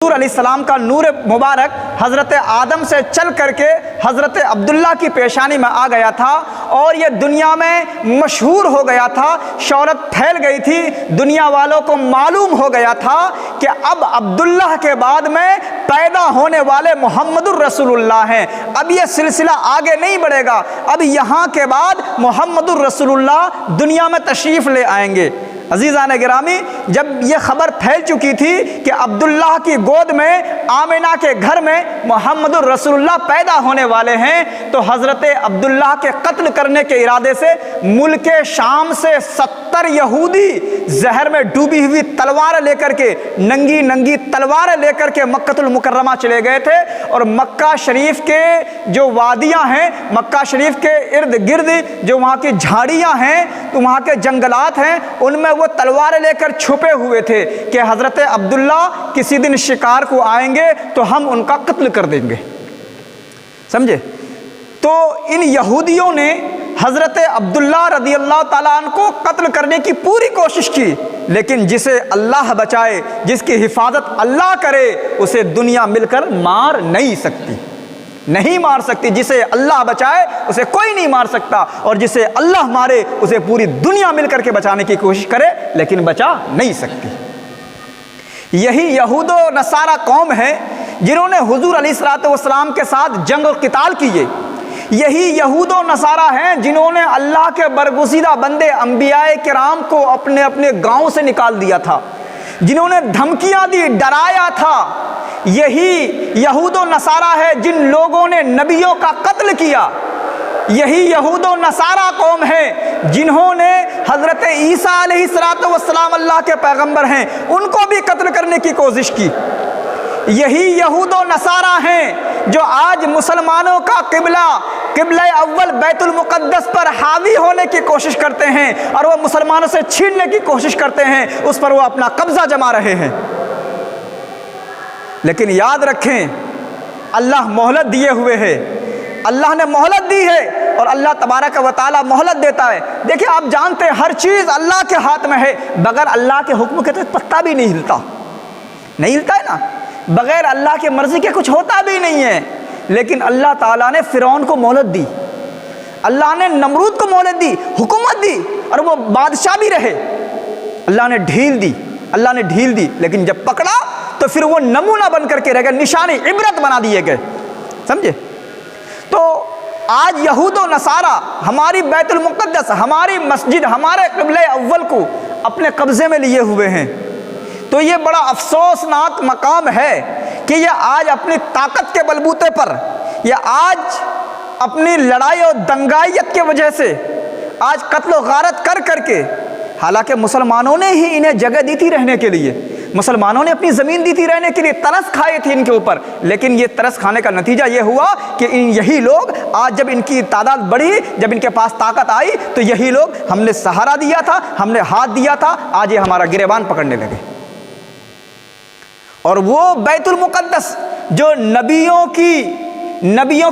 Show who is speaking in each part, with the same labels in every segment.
Speaker 1: हुजूर अलैहिस्सलाम का नूर मुबारक हज़रत आदम से चल करके हज़रत अब्दुल्ला की पेशानी में आ गया था और ये दुनिया में मशहूर हो गया था, शोहरत फैल गई थी, दुनिया वालों को मालूम हो गया था कि अब अब्दुल्ला के बाद में पैदा होने वाले मोहम्मदुर रसूलुल्लाह हैं। अब ये सिलसिला आगे नहीं बढ़ेगा, अब यहाँ के बाद मोहम्मदुर रसूलुल्लाह दुनिया में तशरीफ़ ले आएंगे। अज़ीज़ान गिरामी, जब ये ख़बर फैल चुकी थी कि अब्दुल्लाह की गोद में आमिना के घर में मोहम्मदुर रसूलुल्लाह पैदा होने वाले हैं, तो हज़रत अब्दुल्लाह के कत्ल करने के इरादे से मुल्क शाम से 70 यहूदी जहर में डूबी हुई तलवार लेकर के, नंगी नंगी तलवार लेकर के मक्कतुल मुकर्रमा चले गए थे। और मक्का शरीफ के जो वादियाँ हैं, मक्का शरीफ के इर्द गिर्द जो वहाँ की झाड़ियाँ हैं, तो वहाँ के जंगलात हैं, उनमें वो तलवारें लेकर छुपे हुए थे कि हज़रत अब्दुल्ला किसी दिन शिकार को आएंगे तो हम उनका कत्ल कर देंगे। समझे? तो इन यहूदियों ने हज़रत अब्दुल्ला रज़ी अल्लाह ताला अन्हु को कत्ल करने की पूरी कोशिश की, लेकिन जिसे अल्लाह बचाए, जिसकी हिफाजत अल्लाह करे, उसे दुनिया मिलकर मार नहीं सकती, नहीं मार सकती। जिसे अल्लाह बचाए उसे कोई नहीं मार सकता, और जिसे अल्लाह मारे उसे पूरी दुनिया मिलकर के बचाने की कोशिश करे, लेकिन बचा नहीं सकती। यही यहूद व नसारा कौम है जिन्होंने हुजूर अलैहिस्सलातु वस्सलाम के साथ जंग और क़िताल किए। यही यहूद व नसारा हैं जिन्होंने अल्लाह के बरगुज़ीदा बंदे अंबियाए किराम को अपने अपने गाँव से निकाल दिया था, जिन्होंने धमकियाँ दी, डराया था। यही यहूद व नसारा है जिन लोगों ने नबियों का कत्ल किया। यही यहूद व नसारा कौम है जिन्होंने हज़रत ईसा अलैहिस्सलातु वस्सलाम अल्लाह के पैगंबर हैं, उनको भी कत्ल करने की कोशिश की। यही यहूद व नसारा हैं जो आज मुसलमानों का किबला अव्वल बैतुल मुक़द्दस पर हावी होने की कोशिश करते हैं, और वो मुसलमानों से छीनने की कोशिश करते हैं, उस पर वो अपना कब्ज़ा जमा रहे हैं। लेकिन याद रखें, अल्लाह मोहलत दिए हुए है, अल्लाह ने मोहलत दी है, और अल्लाह तबारक व तआला मोहलत देता है। देखिए, आप जानते हैं हर चीज़ अल्लाह के हाथ में है, बगैर अल्लाह के हुक्म के तो पत्ता भी नहीं हिलता, नहीं हिलता है ना, बगैर अल्लाह की मर्ज़ी के कुछ होता भी नहीं है। लेकिन अल्लाह ताला ने फ़िरौन को मोहलत दी, अल्लाह ने नमरूद को मोहलत दी, हुकूमत दी, और वो बादशाह भी रहे। अल्लाह ने ढील दी, अल्लाह ने ढील दी, लेकिन जब पकड़ा तो फिर वो नमूना बन करके रह गए, निशानी इबरत बना दिए गए। समझे? तो आज यहूद व नसारा हमारी बैतुल मुक़द्दस, हमारी मस्जिद, हमारे क़िबले अव्वल को अपने कब्ज़े में लिए हुए हैं। तो ये बड़ा अफसोसनाक मकाम है कि ये आज अपनी ताकत के बलबूते पर, ये आज अपनी लड़ाई और दंगाइयत के वजह से आज कत्ल व गारत कर करके, हालांकि मुसलमानों ने ही इन्हें जगह दी थी रहने के लिए, मुसलमानों ने अपनी ज़मीन दी थी रहने के लिए, तरस खाए थे इनके ऊपर, लेकिन ये तरस खाने का नतीजा ये हुआ कि यही लोग आज जब इनकी तादाद बढ़ी, जब इनके पास ताकत आई, तो यही लोग, हमने सहारा दिया था, हमने हाथ दिया था, आज ये हमारा गिरेबान पकड़ने लगे। और वो बैतुल मुक़द्दस जो नबियों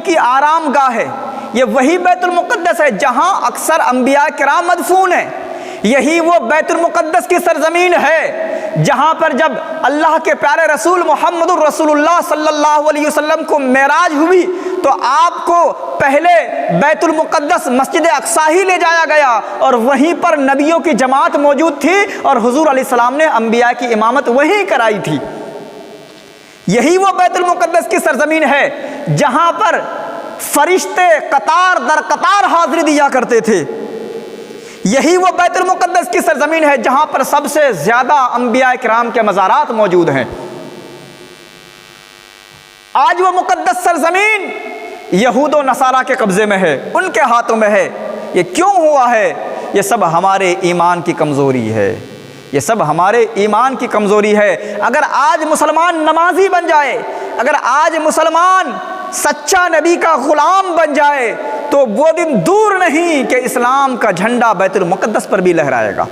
Speaker 1: की आराम गाह है, ये वही बैतुल मुक़द्दस है जहाँ अक्सर अंबिया किराम मदफून हैं। यही वो बैतुल मुक़द्दस की सरजमीन है जहाँ पर जब अल्लाह के प्यारे रसूल मोहम्मदुर रसूलुल्लाह सल्लल्लाहु अलैहि वसल्लम को मेराज हुई, तो आपको पहले बैतुल मुक़द्दस मस्जिद अक्सा ही ले जाया गया, और वहीं पर नबियों की जमात मौजूद थी, और हुजूर अलैहिस्सलाम ने अंबिया की इमामत वहीं कराई थी। यही वो बैतुल मुक़द्दस की सरजमीन है जहाँ पर फरिश्ते कतार दर कतार हाज़िरी दिया करते थे। यही वो बैतुल मुक़द्दस की सरजमीन है जहाँ पर सबसे ज़्यादा अंबिया किराम के मज़ारात मौजूद हैं। आज वो मुक़द्दस सरजमीन यहूद व नसारा के कब्ज़े में है, उनके हाथों में है। ये क्यों हुआ है? ये सब हमारे ईमान की कमज़ोरी है, ये सब हमारे ईमान की कमज़ोरी है। अगर आज मुसलमान नमाजी बन जाए, अगर आज मुसलमान सच्चा नबी का ग़ुलाम बन जाए, तो वो दिन दूर नहीं कि इस्लाम का झंडा बैतुल मुक़द्दस पर भी लहराएगा।